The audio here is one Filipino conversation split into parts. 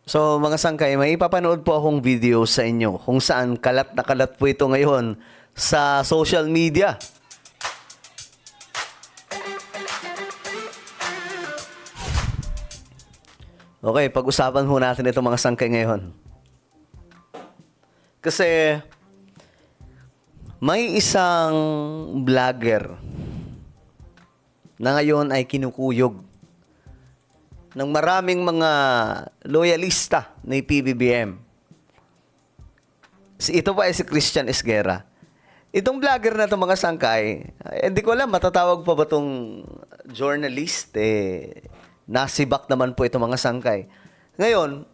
So mga sangkay, may ipapanood po akong video sa inyo kung saan kalat na kalat po ito ngayon sa social media. Okay, pag-usapan ho natin itong mga sangkay ngayon. Kasi may isang vlogger na ngayon ay kinukuyog ng maraming mga loyalista ni PBBM. Ito pa ay si Christian Esguerra. Itong vlogger na itong mga sangkay, hindi ko alam, matatawag pa ba itong journalist? Nasibak naman po itong mga sangkay. Ngayon,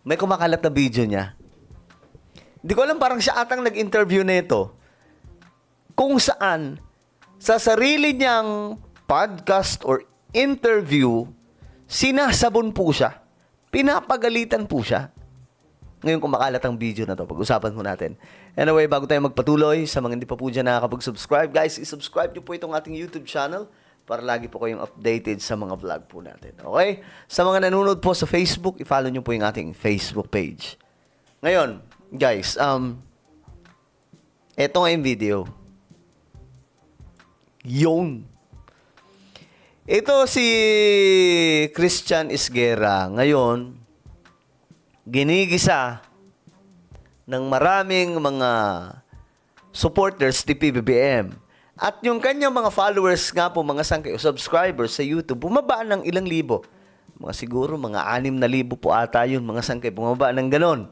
may kumakalat na video niya. Hindi ko alam, parang siya atang nag-interview na ito kung saan sa sarili niyang podcast or interview, sinasabon po siya. Pinapagalitan po siya. Ngayon kumakalat ang video na to. Pag-usapan po natin. Anyway, bago tayo magpatuloy, sa mga hindi pa po dyan nakakapag-subscribe, guys, isubscribe nyo po itong ating YouTube channel para lagi po kayong updated sa mga vlog po natin. Okay? Sa mga nanonood po sa Facebook, i-follow nyo po yung ating Facebook page. Ngayon, guys, eto nga yung video. Yun. Ito si Christian Esguerra ngayon ginigisa ng maraming mga supporters ni PBBM. At yung kanyang mga followers nga po, mga sangkay o subscribers sa YouTube, bumaba ng ilang libo. Mga siguro, mga 6,000 po ata yun, mga sangkay, bumaba ng ganon.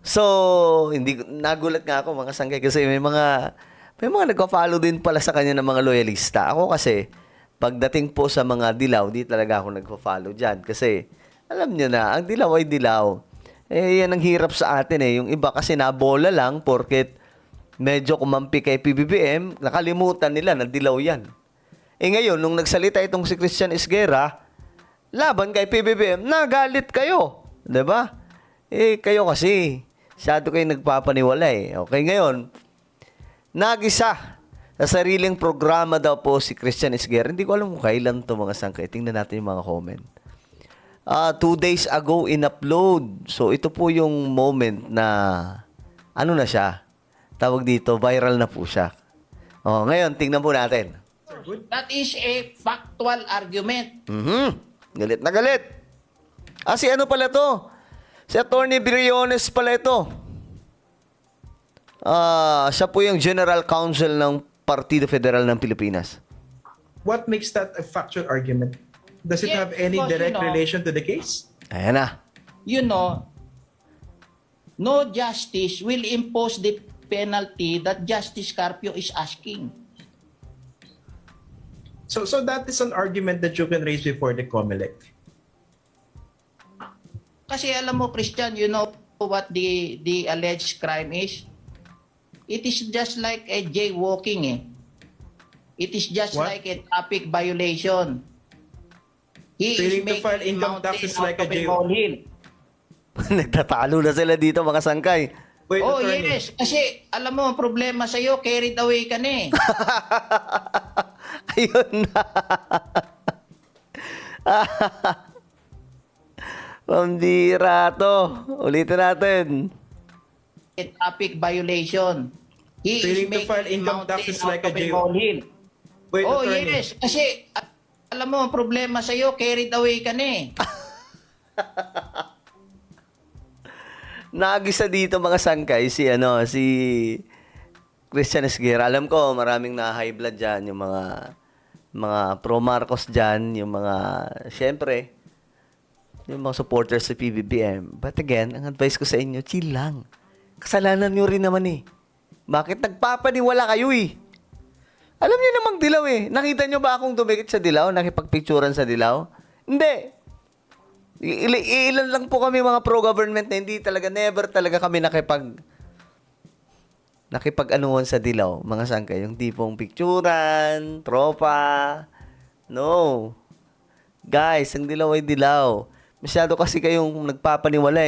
So, hindi nagulat nga ako, mga sangkay, kasi may mga nagpa-follow din pala sa kanya ng mga loyalista. Ako kasi, pagdating po sa mga dilaw, di talaga ako nagpo-follow dyan. Kasi, alam nyo na, ang dilaw ay dilaw. Yan ang hirap sa atin Yung iba kasi nabola lang, porket medyo kumampi kay PBBM, nakalimutan nila na dilaw yan. Ngayon, nung nagsalita itong si Christian Esguerra, laban kay PBBM, nagalit kayo. Diba? Kayo kasi, masyado kayo nagpapaniwala Okay, ngayon, nagisa sa sariling programa daw po si Christian Esguerra. Hindi ko alam kung kailan to mga sangkay. Tingnan natin yung mga comment. 2 days ago in-upload. So, ito po yung moment na ano na siya? Tawag dito, viral na po siya. Ngayon, tingnan po natin. That is a factual argument. Galit na galit. Si ano pala to? Si Attorney Briones pala ito. Siya po yung General Counsel ng Partido Federal ng Pilipinas. What makes that a factual argument? Does it Yeah, have any because, direct relation to the case? Ayan na. No justice will impose the penalty that Justice Carpio is asking. So that is an argument that you can raise before the COMELEC. Kasi alam mo, Christian, you know what the alleged crime is? It is just like a jaywalking It is just What? like a traffic violation. He Failing to is file making income tax mountain is like out a of a jail. molehill. Nagtatalo na sila dito mga sangkay. Wait, Oh, attorney. yes. Kasi, alam mo, ang problema sa'yo, carried away ka na Ayun na. Pambira to. Ulitin natin. A traffic violation. He Failing to is file making income tax mountain is like out a of a jail. molehill. Wait, Oh, attorney. yes. Kasi, alam mo, ang problema sa'yo, carried away ka na Nagisa dito mga sangkay si Christian Esguerra. Alam ko maraming na high blood diyan, yung mga pro Marcos diyan, yung mga syempre yung mga supporters sa PBBM. But again, ang advice ko sa inyo, chill lang. Kasalanan niyo rin naman Bakit nagpapaniwala kayo Alam niyo namang dilaw Nakita niyo ba akong dumikit sa dilaw, nakipagpicturan sa dilaw? Hindi. Ilan lang po kami mga pro-government na hindi talaga, never talaga kami nakipag-anuhan sa dilaw, mga sangkay. Yung tipong picturan, tropa. No. Guys, ang dilaw ay dilaw. Masyado kasi kayong nagpapaniwala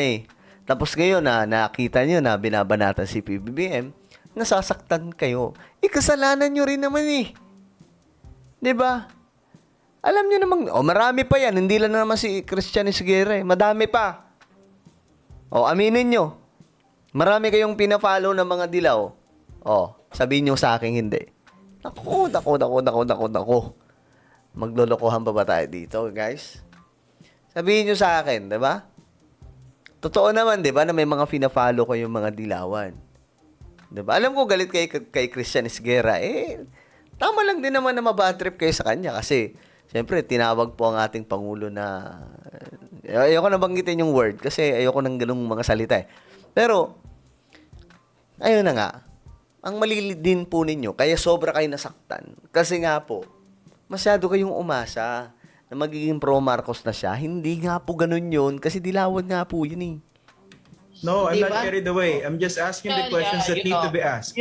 Tapos ngayon nakita nyo na binabanatan si PBBM, nasasaktan kayo. Kasalanan nyo rin naman Diba? Alam niyo namang, marami pa yan. Hindi lang naman si Christian Esguerra. Madami pa. Aminin nyo. Marami kayong pina-follow ng mga dilaw. Sabihin nyo sa akin hindi. Naku. Maglolokohan pa ba tayo dito, guys? Sabihin nyo sa akin, di ba? Totoo naman, di ba, na may mga pina-follow kayong mga dilawan. Di ba? Alam ko galit kay Christian Esguerra. Tama lang din naman na mabad trip kayo sa kanya kasi siyempre, tinawag po ang ating Pangulo na ayoko na banggitin yung word kasi ayoko ng ganung mga salita eh. Pero, ayun na nga. Ang mali din po ninyo, kaya sobra kayo nasaktan. Kasi nga po, masyado kayong umasa na magiging pro-Marcos na siya. Hindi nga po ganun yun kasi dilawan nga po yun eh. No, I'm Di not ba? carried away. I'm just asking the questions that need to be asked.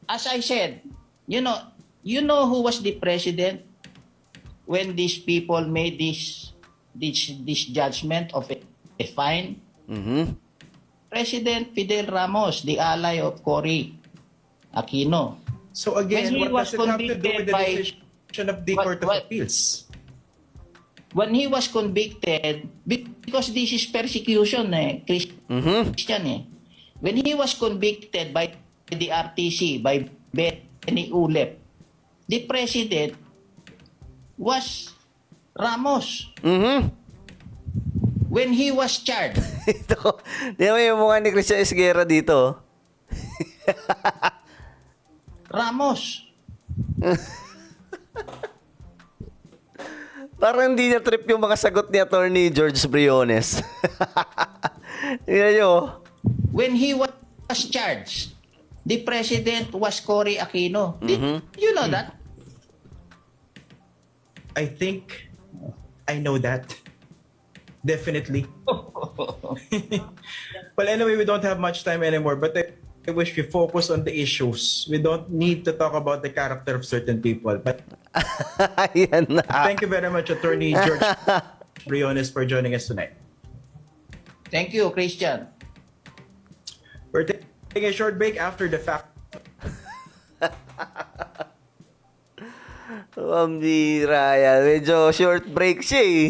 As I said, you know who was the president when these people made this judgment of a fine? Mhm. President Fidel Ramos, the ally of Cory Aquino. So again, When he what was does it have to do with convicted the by- decision of the Court of Appeals? When he was convicted, because this is persecution, Mhm. Christian When he was convicted by the RTC, by Benny Ulep, the president was Ramos. Mhm. When he was charged, Ito. Di ba yung mukha ni Christian Esguerra dito? Ramos. Parang hindi niya trip yung mga sagot ni Attorney George Briones. Tingnan nyo. When he was charged, the president was Cory Aquino. Did you know that? I think I know that. Definitely. Well, anyway, we don't have much time anymore, but I wish we focus on the issues. We don't need to talk about the character of certain people. But Ayan na. thank you very much, Attorney George Briones, for joining us tonight. Thank you, Christian. We're taking a short break after the fact. Pambira yan. Medyo short break siya eh.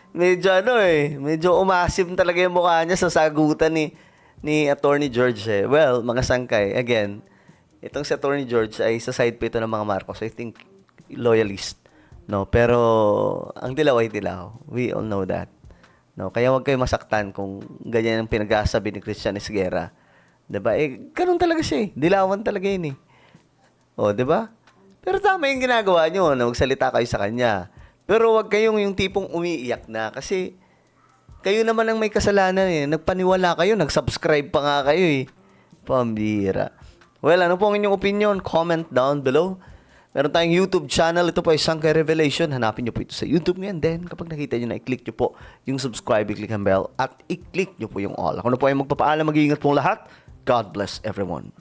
Medyo umasim talaga yung mukha niya sa sagutan ni Attorney George eh. Well, mga sangkay, again, itong si Attorney George ay sa side pa ito ng mga Marcos. I think, loyalist. No, pero ang dilaw ay dilaw. We all know that. No, kaya wag kayo masaktan kung ganyan ang pinag-asabi ni Christian Esguerra. 'Di ba? Ganun talaga siya eh. Dilawan talaga yun eh. 'di ba? Pero tama yung ginagawa nyo na magsalita kayo sa kanya. Pero wag kayong yung tipong umiiyak na kasi kayo naman ang may kasalanan eh. Nagpaniwala kayo, nag-subscribe pa nga kayo eh. Pambira. Well, ano po ang inyong opinion? Comment down below. Meron tayong YouTube channel. Ito po ay Sangkay Revelation. Hanapin nyo po ito sa YouTube ngayon. Then, kapag nakita nyo na, i-click nyo po yung subscribe, i-click ang bell, at i-click nyo po yung all. Ako na po ay magpapaalam. Mag-iingat po lahat. God bless everyone.